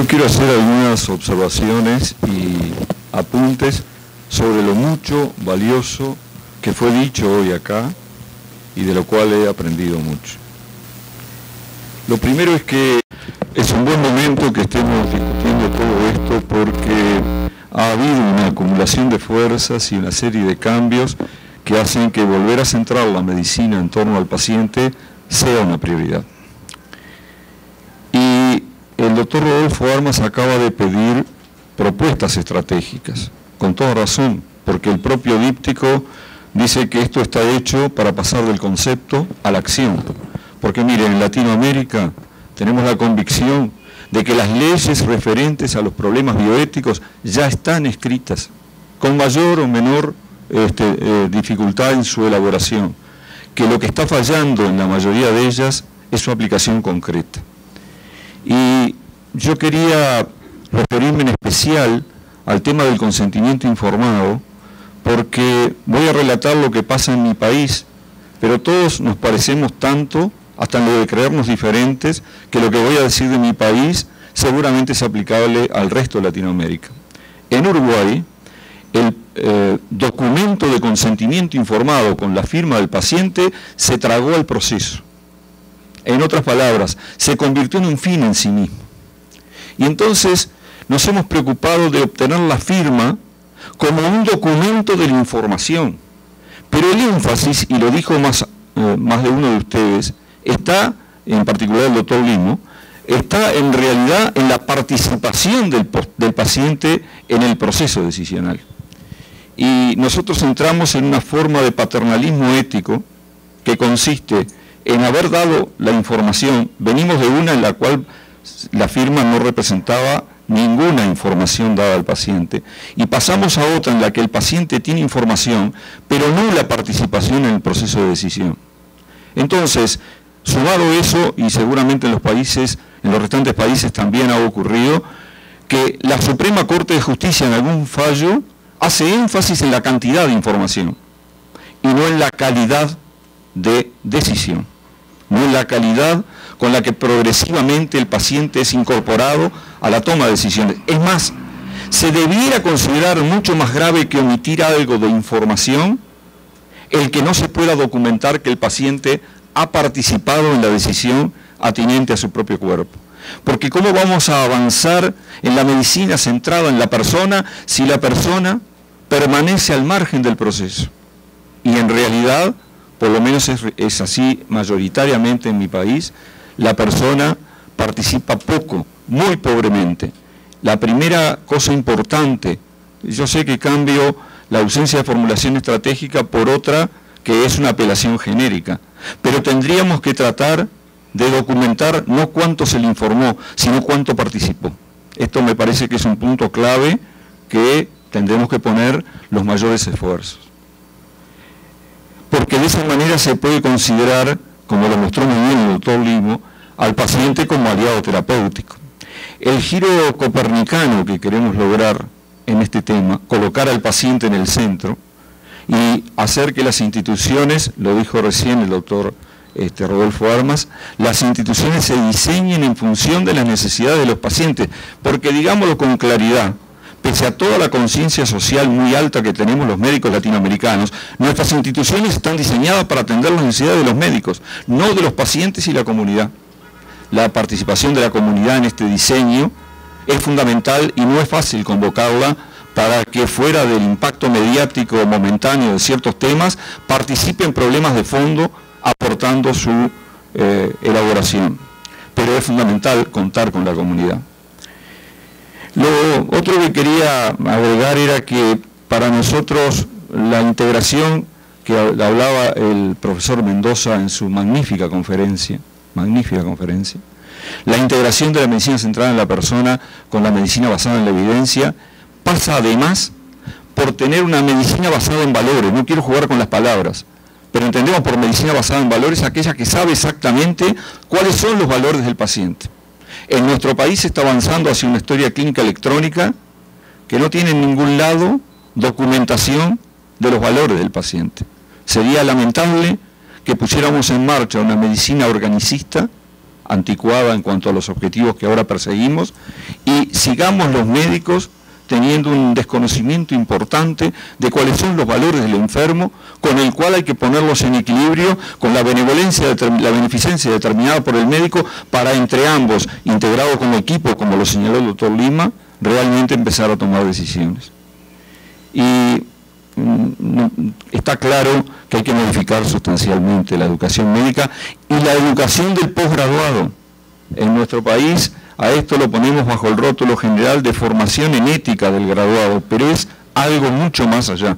Yo quiero hacer algunas observaciones y apuntes sobre lo mucho valioso que fue dicho hoy acá y de lo cual he aprendido mucho. Lo primero es que es un buen momento que estemos discutiendo todo esto porque ha habido una acumulación de fuerzas y una serie de cambios que hacen que volver a centrar la medicina en torno al paciente sea una prioridad. Y el doctor Rodolfo Armas acaba de pedir propuestas estratégicas, con toda razón, porque el propio díptico dice que esto está hecho para pasar del concepto a la acción. Porque miren, en Latinoamérica tenemos la convicción de que las leyes referentes a los problemas bioéticos ya están escritas, con mayor o menor dificultad en su elaboración, que lo que está fallando en la mayoría de ellas es su aplicación concreta. Y yo quería referirme en especial al tema del consentimiento informado, porque voy a relatar lo que pasa en mi país, pero todos nos parecemos tanto, hasta en lo de creernos diferentes, que lo que voy a decir de mi país seguramente es aplicable al resto de Latinoamérica. En Uruguay, el documento de consentimiento informado con la firma del paciente se tragó al proceso. En otras palabras, se convirtió en un fin en sí mismo. Y entonces nos hemos preocupado de obtener la firma como un documento de la información. Pero el énfasis, y lo dijo más de uno de ustedes, está, en particular el doctor Limo, está en realidad en la participación del paciente en el proceso decisional. Y nosotros entramos en una forma de paternalismo ético que consiste en haber dado la información. Venimos de una en la cual la firma no representaba ninguna información dada al paciente, y pasamos a otra en la que el paciente tiene información, pero no la participación en el proceso de decisión. Entonces, sumado eso, y seguramente en los restantes países también ha ocurrido, que la Suprema Corte de Justicia en algún fallo hace énfasis en la cantidad de información y no en la calidad de decisión, no en la calidad con la que progresivamente el paciente es incorporado a la toma de decisiones. Es más, se debiera considerar mucho más grave que omitir algo de información el que no se pueda documentar que el paciente ha participado en la decisión atinente a su propio cuerpo. Porque ¿cómo vamos a avanzar en la medicina centrada en la persona si la persona permanece al margen del proceso? Y en realidad, por lo menos es así mayoritariamente en mi país, la persona participa poco, muy pobremente. La primera cosa importante, yo sé que cambio la ausencia de formulación estratégica por otra que es una apelación genérica, pero tendríamos que tratar de documentar no cuánto se le informó, sino cuánto participó. Esto me parece que es un punto clave que tendremos que poner los mayores esfuerzos. Porque de esa manera se puede considerar, como lo mostró muy bien el doctor Limo, al paciente como aliado terapéutico. El giro copernicano que queremos lograr en este tema, colocar al paciente en el centro y hacer que las instituciones, lo dijo recién el doctor Rodolfo Armas, las instituciones se diseñen en función de las necesidades de los pacientes, porque digámoslo con claridad, pese a toda la conciencia social muy alta que tenemos los médicos latinoamericanos, nuestras instituciones están diseñadas para atender las necesidades de los médicos, no de los pacientes y la comunidad. La participación de la comunidad en este diseño es fundamental y no es fácil convocarla para que fuera del impacto mediático momentáneo de ciertos temas, participe en problemas de fondo aportando su elaboración. Pero es fundamental contar con la comunidad. Lo otro que quería agregar era que para nosotros la integración que hablaba el profesor Mendoza en su magnífica conferencia, la integración de la medicina centrada en la persona con la medicina basada en la evidencia pasa además por tener una medicina basada en valores. No quiero jugar con las palabras, pero entendemos por medicina basada en valores aquella que sabe exactamente cuáles son los valores del paciente. En nuestro país se está avanzando hacia una historia clínica electrónica que no tiene en ningún lado documentación de los valores del paciente. Sería lamentable que pusiéramos en marcha una medicina organicista anticuada en cuanto a los objetivos que ahora perseguimos, y sigamos los médicos teniendo un desconocimiento importante de cuáles son los valores del enfermo, con el cual hay que ponerlos en equilibrio con la beneficencia determinada por el médico para entre ambos, integrados como equipo, como lo señaló el doctor Lima, realmente empezar a tomar decisiones. Y está claro que hay que modificar sustancialmente la educación médica y la educación del posgraduado. En nuestro país a esto lo ponemos bajo el rótulo general de formación en ética del graduado, pero es algo mucho más allá.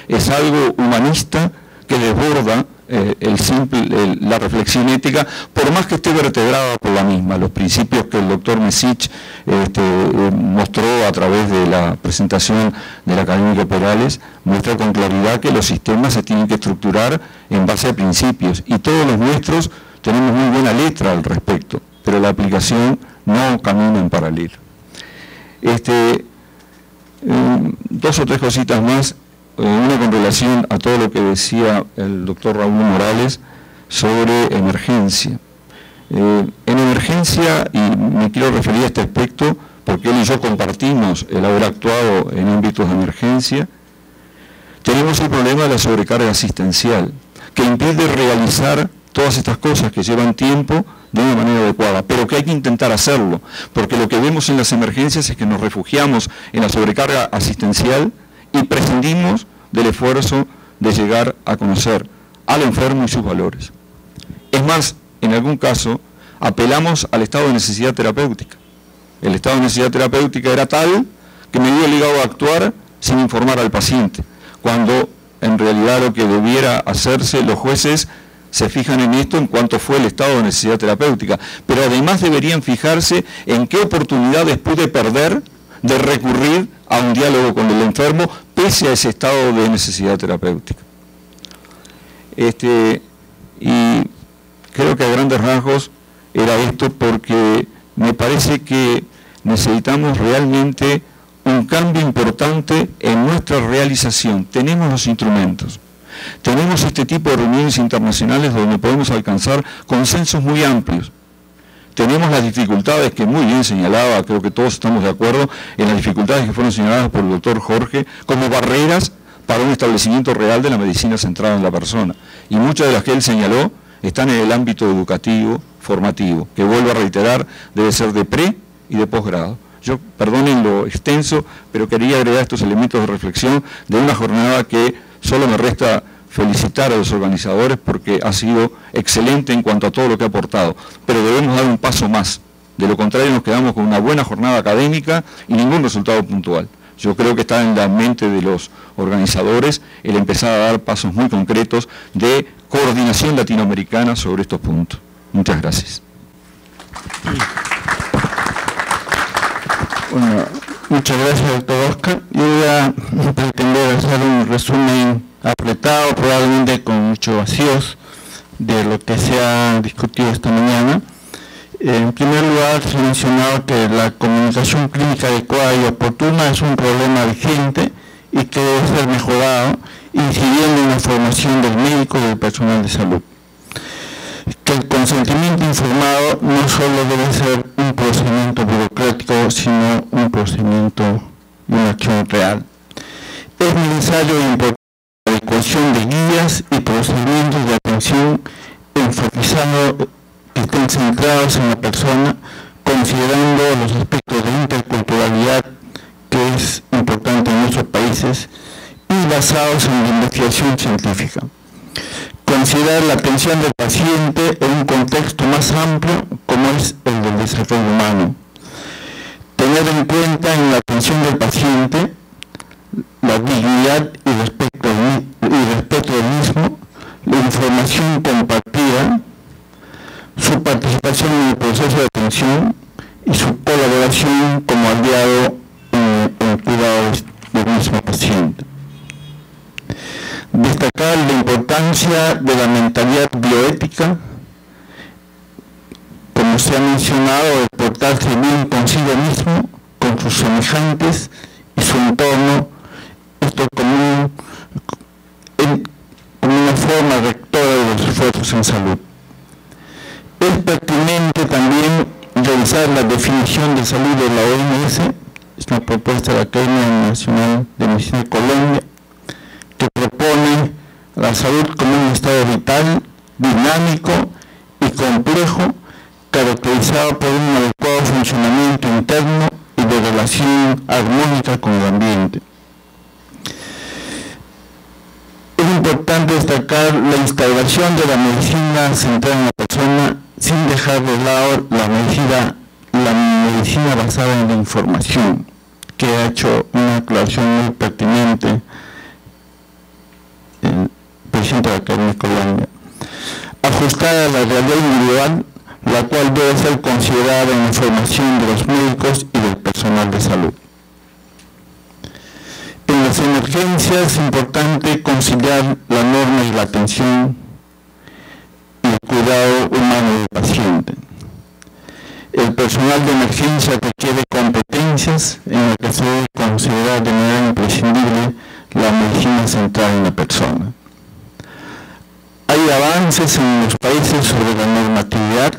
Es algo humanista que desborda la reflexión ética, por más que esté vertebrada por la misma. Los principios que el doctor Mesich mostró a través de la presentación del académico Perales, muestra con claridad que los sistemas se tienen que estructurar en base a principios, y todos los nuestros tenemos muy buena letra al respecto, pero la aplicación no camina en paralelo. Dos o tres cositas más, una con relación a todo lo que decía el doctor Raúl Morales sobre emergencia. En emergencia, y me quiero referir a este aspecto porque él y yo compartimos el haber actuado en ámbitos de emergencia, tenemos el problema de la sobrecarga asistencial, que impide realizar todas estas cosas que llevan tiempo de una manera adecuada, pero que hay que intentar hacerlo, porque lo que vemos en las emergencias es que nos refugiamos en la sobrecarga asistencial y prescindimos del esfuerzo de llegar a conocer al enfermo y sus valores. Es más, en algún caso, apelamos al estado de necesidad terapéutica. El estado de necesidad terapéutica era tal que me vi obligado a actuar sin informar al paciente, cuando en realidad lo que debiera hacerse, los jueces se fijan en esto en cuanto fue el estado de necesidad terapéutica, pero además deberían fijarse en qué oportunidades pude perder de recurrir a un diálogo con el enfermo pese a ese estado de necesidad terapéutica. Y creo que a grandes rasgos era esto, porque me parece que necesitamos realmente un cambio importante en nuestra realización. Tenemos los instrumentos, tenemos este tipo de reuniones internacionales donde podemos alcanzar consensos muy amplios. Tenemos las dificultades que muy bien señalaba, creo que todos estamos de acuerdo en las dificultades que fueron señaladas por el doctor Jorge como barreras para un establecimiento real de la medicina centrada en la persona. Y muchas de las que él señaló están en el ámbito educativo, formativo, que vuelvo a reiterar, debe ser de pre y de posgrado. Yo, perdonen lo extenso, pero quería agregar estos elementos de reflexión de una jornada que solo me resta felicitar a los organizadores porque ha sido excelente en cuanto a todo lo que ha aportado, pero debemos dar un paso más. De lo contrario nos quedamos con una buena jornada académica y ningún resultado puntual. Yo creo que está en la mente de los organizadores el empezar a dar pasos muy concretos de coordinación latinoamericana sobre estos puntos. Muchas gracias. Bueno, muchas gracias, doctor Oscar. Yo voy a pretender hacer un resumen apretado, probablemente con muchos vacíos, de lo que se ha discutido esta mañana. En primer lugar, se ha mencionado que la comunicación clínica adecuada y oportuna es un problema vigente y que debe ser mejorado, incidiendo en la formación del médico y del personal de salud. Que el consentimiento informado no solo debe ser un procedimiento burocrático, sino un procedimiento y una acción real. Es necesario e importante la adecuación de guías y procedimientos de atención enfocados que estén centrados en la persona, considerando los aspectos de interculturalidad que es importante en nuestros países y basados en la investigación científica. Considerar la atención del paciente en un contexto más amplio como es el del desarrollo humano. Tener en cuenta en la atención del paciente la dignidad y respeto del mismo, la información compartida, su participación en el proceso de atención y su colaboración como aliado en el cuidado del mismo paciente. Destacar la importancia de la mentalidad bioética, como se ha mencionado, el portarse bien consigo mismo, con sus semejantes y su entorno, esto como una forma rectora de los esfuerzos en salud. Es pertinente también revisar la definición de salud de la OMS, es una propuesta de la Academia Nacional de Medicina de Colombia, que propone la salud como un estado vital, dinámico y complejo, caracterizado por un adecuado funcionamiento interno y de relación armónica con el ambiente. Es importante destacar la instauración de la medicina centrada en la persona sin dejar de lado la medicina basada en la información, que ha hecho una aclaración muy pertinente el presidente de la Academia de Colombia, ajustada a la realidad individual, la cual debe ser considerada en la información de los médicos y del personal de salud. En las emergencias es importante conciliar la norma y la atención y el cuidado humano del paciente. El personal de emergencia requiere competencias en las que se debe considerar de manera imprescindible la medicina centrada en la persona. Hay avances en los países sobre la normatividad,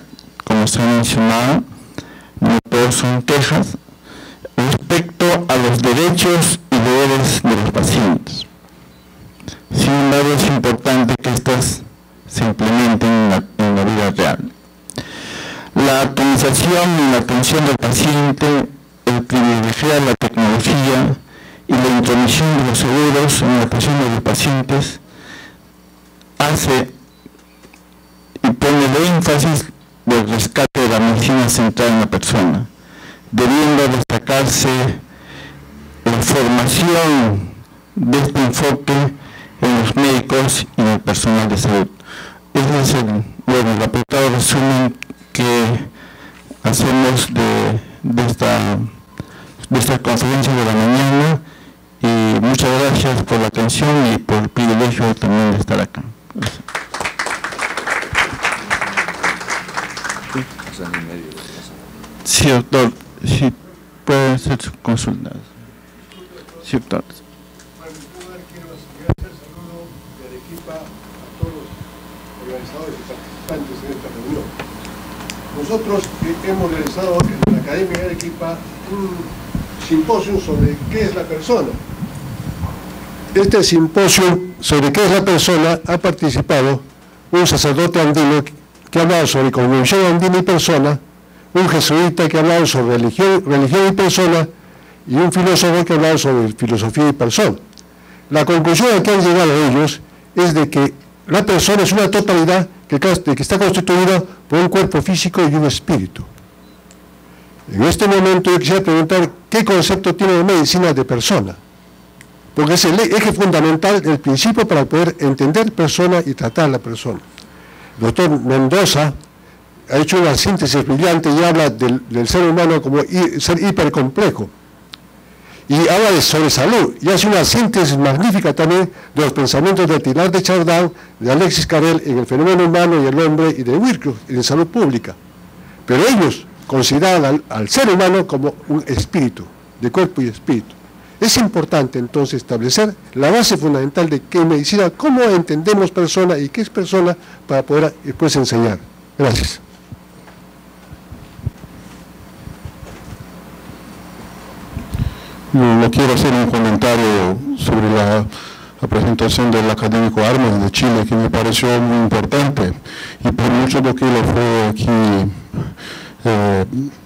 como se ha mencionado, no todos son quejas, respecto a los derechos y deberes de los pacientes. Sin embargo, es importante que estas se implementen en la vida real. La atomización y la atención del paciente, el privilegiar la tecnología y la intromisión de los seguros en la atención de los pacientes hace y pone el énfasis del rescate de la medicina centrada en la persona, debiendo destacarse la formación de este enfoque en los médicos y en el personal de salud. Ese es el apretado resumen que hacemos de esta conferencia de la mañana, y muchas gracias por la atención y por el privilegio también de estar acá. Gracias. Sí, doctor, sí, puede hacer su consulta. Sí, doctor. Bueno, en primer lugar quiero hacer saludo de Arequipa a todos los organizadores y participantes en esta reunión. Nosotros hemos realizado en la Academia de Arequipa un simposio sobre qué es la persona. Este simposio sobre qué es la persona ha participado un sacerdote andino que ha hablado sobre cosmovisión andina y persona, un jesuita que ha hablado sobre religión y persona, y un filósofo que ha hablado sobre filosofía y persona. La conclusión a que han llegado ellos es de que la persona es una totalidad que está constituida por un cuerpo físico y un espíritu. En este momento yo quisiera preguntar qué concepto tiene la medicina de persona, porque es el eje fundamental, el principio para poder entender persona y tratar a la persona. El doctor Mendoza ha hecho una síntesis brillante y habla del ser humano como ser hipercomplejo. Y habla sobre salud, y hace una síntesis magnífica también de los pensamientos de Teilhard de Chardin, de Alexis Carrel en el fenómeno humano y el hombre, y de Wycliffe en salud pública. Pero ellos consideran al ser humano como un espíritu, de cuerpo y espíritu. Es importante entonces establecer la base fundamental de qué medicina, cómo entendemos persona y qué es persona, para poder después enseñar. Gracias. Yo quiero hacer un comentario sobre la presentación del académico Armas de Chile, que me pareció muy importante, y por mucho de que lo fue aquí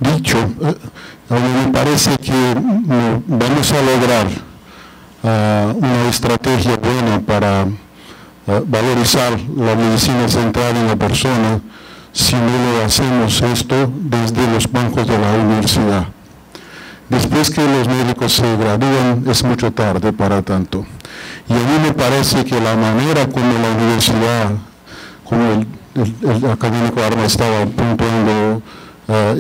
dicho, a mí me parece que vamos a lograr una estrategia buena para valorizar la medicina central en la persona si no lo hacemos esto desde los bancos de la universidad. Después que los médicos se gradúan es mucho tarde para tanto. Y a mí me parece que la manera como la universidad, como el académico Arma estaba puntuando,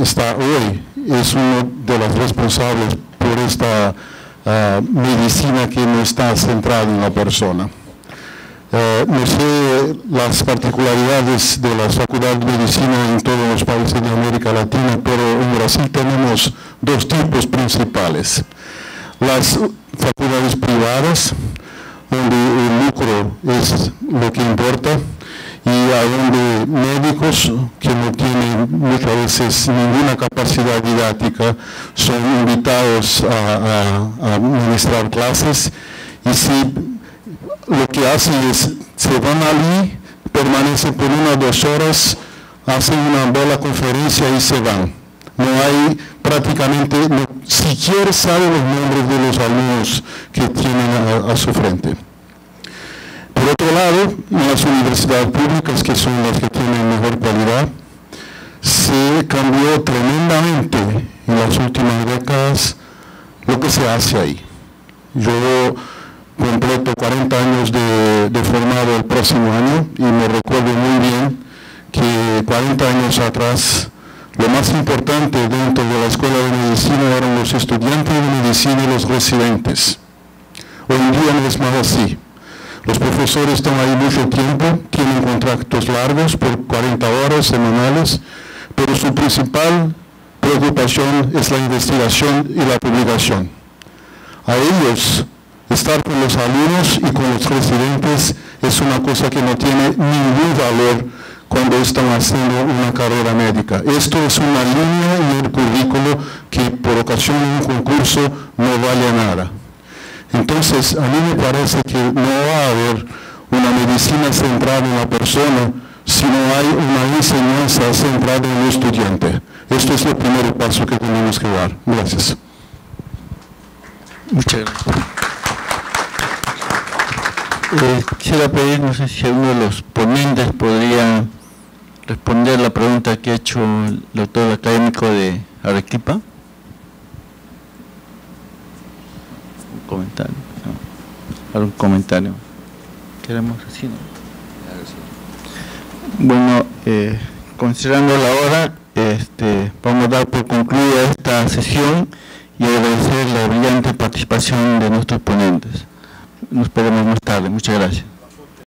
está hoy, es uno de los responsables por esta medicina que no está centrada en la persona. No sé las particularidades de la Facultad de Medicina en todos los países de América Latina, pero en Brasil tenemos dos tipos principales. Las facultades privadas, donde el lucro es lo que importa, y a donde médicos alumnos que no tienen muchas veces ninguna capacidad didáctica son invitados a administrar clases, y si lo que hacen es, se van allí, permanecen por 1 o 2 horas, hacen una bella conferencia y se van. No hay prácticamente, no, siquiera saben los nombres de los alumnos que tienen a su frente. Por otro lado, en las universidades públicas, que son las que tienen mejor calidad, se cambió tremendamente en las últimas décadas lo que se hace ahí. Yo completo 40 años de formado el próximo año, y me recuerdo muy bien que 40 años atrás lo más importante dentro de la escuela de medicina eran los estudiantes de medicina y los residentes. Hoy en día no es más así. Los profesores están ahí mucho tiempo, tienen contratos largos por 40 horas semanales, pero su principal preocupación es la investigación y la publicación. A ellos, estar con los alumnos y con los residentes es una cosa que no tiene ningún valor cuando están haciendo una carrera médica. Esto es una línea en el currículo que por ocasión de un concurso no vale nada. Entonces, a mí me parece que no va a haber una medicina centrada en la persona si no hay una enseñanza centrada en el estudiante. Esto es el primer paso que tenemos que dar. Gracias. Muchas gracias. Quisiera pedir, no sé si uno de los ponentes podría responder la pregunta que ha hecho el doctor académico de Arequipa. Un comentario. ¿No? ¿Algún comentario? ¿Queremos decir? Bueno, considerando la hora, vamos a dar por concluida esta sesión y agradecer la brillante participación de nuestros ponentes. Nos veremos más tarde. Muchas gracias.